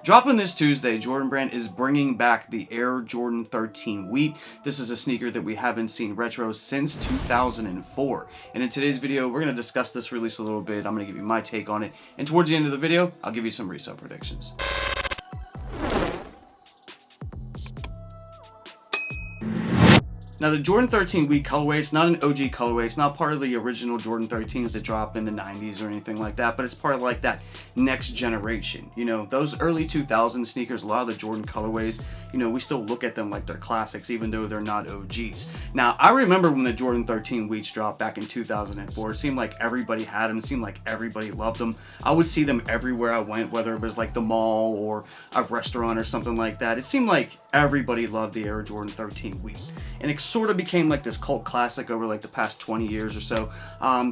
Dropping this Tuesday, Jordan Brand is bringing back the Air Jordan 13 Wheat. This is a sneaker that we haven't seen retro since 2004. And in today's video, we're going to discuss this release a little bit. I'm going to give you my take on it. And towards the end of the video, I'll give you some resale predictions. Now the Jordan 13 Wheat colorway, it's not an OG colorway. It's not part of the original Jordan 13s that dropped in the 90s or anything like that, but it's part of like that next generation. You know, those early 2000 sneakers, a lot of the Jordan colorways, you know, we still look at them like they're classics, even though they're not OGs. Now, I remember when the Jordan 13 Wheats dropped back in 2004, it seemed like everybody had them. It seemed like everybody loved them. I would see them everywhere I went, whether it was like the mall or a restaurant or something like that. It seemed like everybody loved the Air Jordan 13 Wheat. And it sort of became like this cult classic over like the past 20 years or so.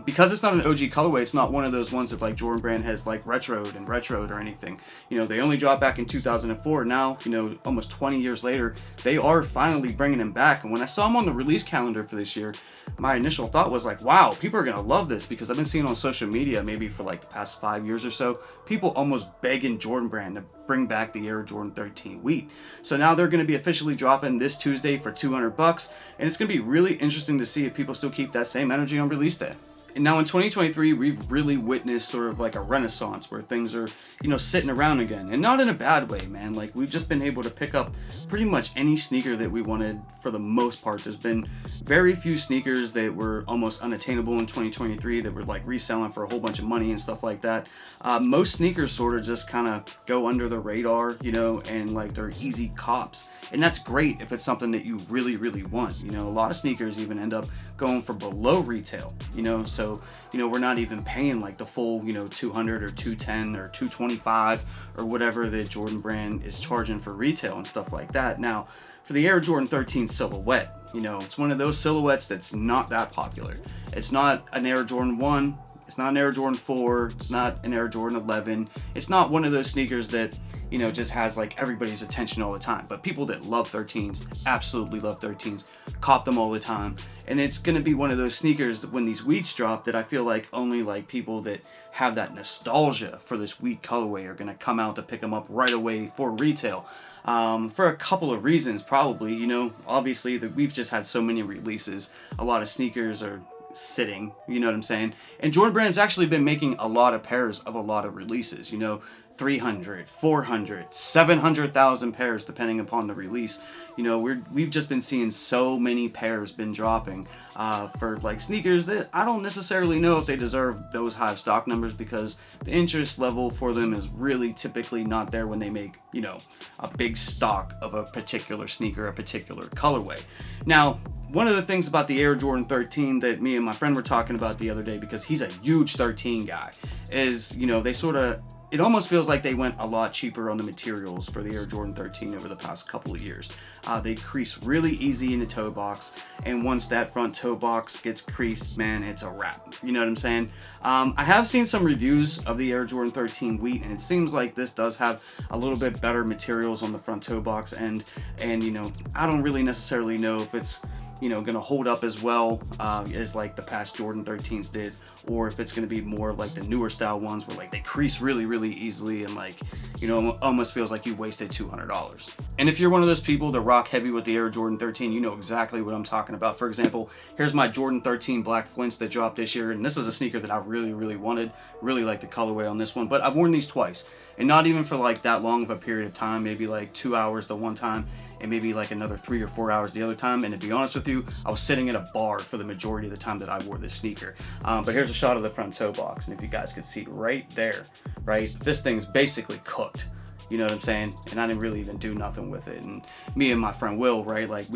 Because it's not an OG colorway, it's not one of those ones that like Jordan Brand has like retroed or anything. You know, they only dropped back in 2004. Now, you know, almost 20 years later, they are finally bringing them back. And when I saw them on the release calendar for this year, my initial thought was like, wow, people are gonna love this, because I've been seeing on social media maybe for like the past 5 years or so, people almost begging Jordan Brand to bring back the Air Jordan 13 Wheat. So now they're going to be officially dropping this Tuesday for $200, and it's going to be really interesting to see if people still keep that same energy on release day. And now in 2023, we've really witnessed sort of like a renaissance where things are, you know, sitting around again. And not in a bad way, man. Like, we've just been able to pick up pretty much any sneaker that we wanted for the most part. There's been very few sneakers that were almost unattainable in 2023 that were like reselling for a whole bunch of money and stuff like that. Most sneakers sort of just kind of go under the radar, you know, and like they're easy cops. And that's great if it's something that you really, really want. You know, a lot of sneakers even end up going for below retail, you know, so, you know, we're not even paying like the full, you know, 200 or 210 or 225 or whatever the Jordan Brand is charging for retail and stuff like that. Now, for the Air Jordan 13 silhouette, you know, it's one of those silhouettes that's not that popular. It's not an Air Jordan 1. It's not an Air Jordan 4, it's not an Air Jordan 11. It's not one of those sneakers that, you know, just has like everybody's attention all the time. But people that love 13s, absolutely love 13s, cop them all the time. And it's gonna be one of those sneakers that when these wheats drop, that I feel like only like people that have that nostalgia for this wheat colorway are gonna come out to pick them up right away for retail. For a couple of reasons, probably. You know, obviously that we've just had so many releases. A lot of sneakers are sitting, you know what I'm saying? And Jordan Brand's actually been making a lot of pairs of a lot of releases, you know, 300, 400, 700,000 pairs depending upon the release. You know, we've just been seeing so many pairs been dropping for like sneakers that I don't necessarily know if they deserve those high stock numbers, because the interest level for them is really typically not there when they make, you know, a big stock of a particular sneaker, a particular colorway. Now, one of the things about the Air Jordan 13 that me and my friend were talking about the other day, because he's a huge 13 guy, is, you know, they sort of, it almost feels like they went a lot cheaper on the materials for the Air Jordan 13 over the past couple of years. They crease really easy in the toe box, and once that front toe box gets creased, man, it's a wrap. You know what I'm saying? I have seen some reviews of the Air Jordan 13 Wheat, and it seems like this does have a little bit better materials on the front toe box, and you know, I don't really necessarily know if it's, you know, gonna hold up as well as like the past Jordan 13s did, or if it's gonna be more of like the newer style ones where like they crease really, really easily and like, you know, almost feels like you wasted $200. And if you're one of those people that rock heavy with the Air Jordan 13, you know exactly what I'm talking about. For example, here's my Jordan 13 Black Flints that dropped this year, and this is a sneaker that I really, really wanted. Really like the colorway on this one, but I've worn these twice, and not even for like that long of a period of time, maybe like 2 hours the one time, and maybe like another 3 or 4 hours the other time. And to be honest with you, I was sitting at a bar for the majority of the time that I wore this sneaker. But here's a shot of the front toe box, and if you guys could see right there, right, this thing's basically cooked. You know what I'm saying? And I didn't really even do nothing with it. And me and my friend Will, right, like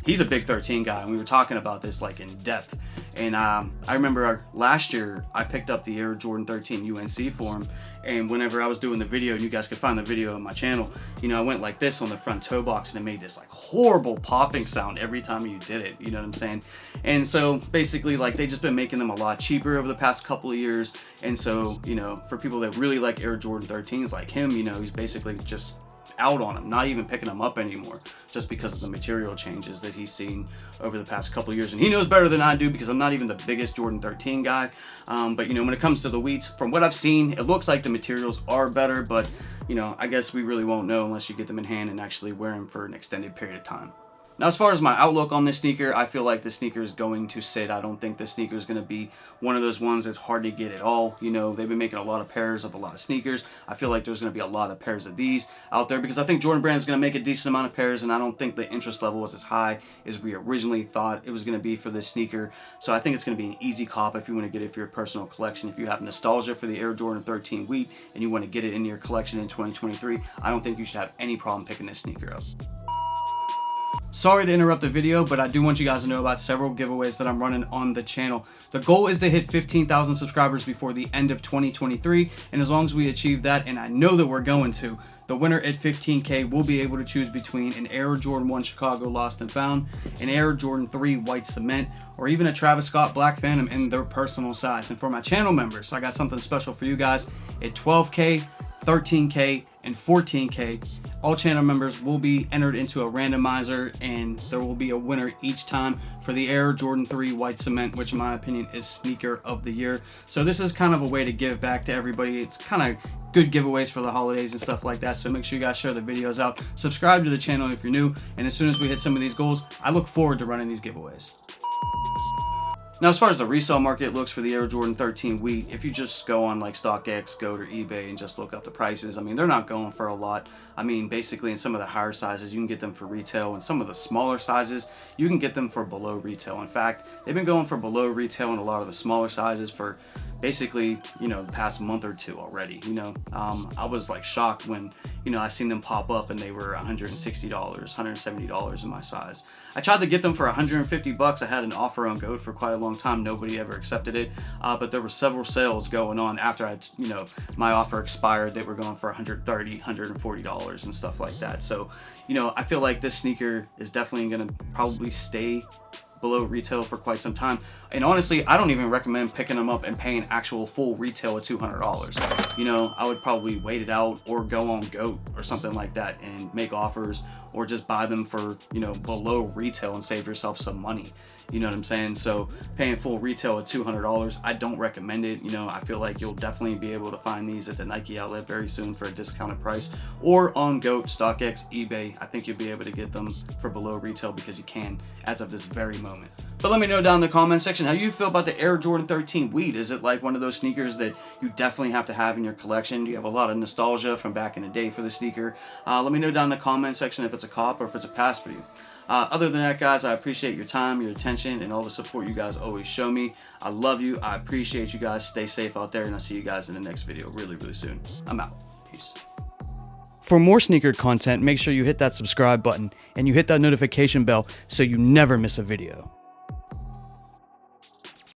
he's a big 13 guy, and we were talking about this like in depth. And I remember last year I picked up the Air Jordan 13 UNC for him, and whenever I was doing the video, and you guys could find the video on my channel, you know, I went like this on the front toe box, and it made this like horrible popping sound every time you did it. You know what I'm saying? And so basically, like, they just been making them a lot cheaper over the past couple of years. And so, you know, for people that really like Air Jordan 13s like him, you know, he's basically just out on them, not even picking them up anymore, just because of the material changes that he's seen over the past couple of years. And he knows better than I do, because I'm not even the biggest Jordan 13 guy. But you know, when it comes to the wheats, from what I've seen, it looks like the materials are better, but I guess we really won't know unless you get them in hand and actually wear them for an extended period of time. Now, as far as my outlook on this sneaker, I feel like the sneaker is going to sit. I don't think the sneaker is going to be one of those ones that's hard to get at all. They've been making a lot of pairs of a lot of sneakers. I feel like there's going to be a lot of pairs of these out there because I think Jordan Brand is going to make a decent amount of pairs, and I don't think the interest level was as high as we originally thought it was going to be for this sneaker. So I think it's going to be an easy cop if you want to get it for your personal collection. If you have nostalgia for the Air Jordan 13 Wheat and you want to get it in your collection in 2023, I don't think you should have any problem picking this sneaker up. Sorry to interrupt the video, but I do want you guys to know about several giveaways that I'm running on the channel. The goal is to hit 15,000 subscribers before the end of 2023, and as long as we achieve that, and I know that we're going to, the winner at 15K will be able to choose between an Air Jordan 1 Chicago Lost and Found, an Air Jordan 3 White Cement, or even a Travis Scott Black Phantom in their personal size. And for my channel members, I got something special for you guys. At 12K, 13K, and 14K, all channel members will be entered into a randomizer, and there will be a winner each time for the Air Jordan 3 White Cement, which in my opinion is sneaker of the year. So this is kind of a way to give back to everybody. It's kind of good giveaways for the holidays and stuff like that. So make sure you guys share the videos out. Subscribe to the channel if you're new. And as soon as we hit some of these goals, I look forward to running these giveaways. Now, as far as the resale market looks for the Air Jordan 13 Wheat, if you just go on like StockX, GOAT, or eBay and just look up the prices, I mean, they're not going for a lot. I mean, basically in some of the higher sizes, you can get them for retail, and some of the smaller sizes, you can get them for below retail. In fact, they've been going for below retail in a lot of the smaller sizes for basically, the past month or two already. I was like shocked when, I seen them pop up and they were $160, $170 in my size. I tried to get them for $150. I had an offer on GOAT for quite a long time. Nobody ever accepted it. But there were several sales going on after my offer expired. They were going for $130, $140 and stuff like that. So, I feel like this sneaker is definitely going to probably stay below retail for quite some time. And honestly, I don't even recommend picking them up and paying actual full retail at $200. I would probably wait it out or go on GOAT or something like that and make offers, or just buy them for, below retail and save yourself some money. You know what I'm saying? So paying full retail at $200, I don't recommend it. I feel like you'll definitely be able to find these at the Nike outlet very soon for a discounted price, or on GOAT, StockX, eBay. I think you'll be able to get them for below retail because you can as of this very moment. But let me know down in the comment section how you feel about the Air Jordan 13 Wheat. Is it like one of those sneakers that you definitely have to have in your collection? Do you have a lot of nostalgia from back in the day for the sneaker? Let me know down in the comment section if it's a cop or if it's a pass for you. Other than that, guys, I appreciate your time, your attention, and all the support you guys always show me. I love you. I appreciate you guys. Stay safe out there, and I'll see you guys in the next video really, really soon. I'm out. Peace. For more sneaker content, make sure you hit that subscribe button and you hit that notification bell so you never miss a video.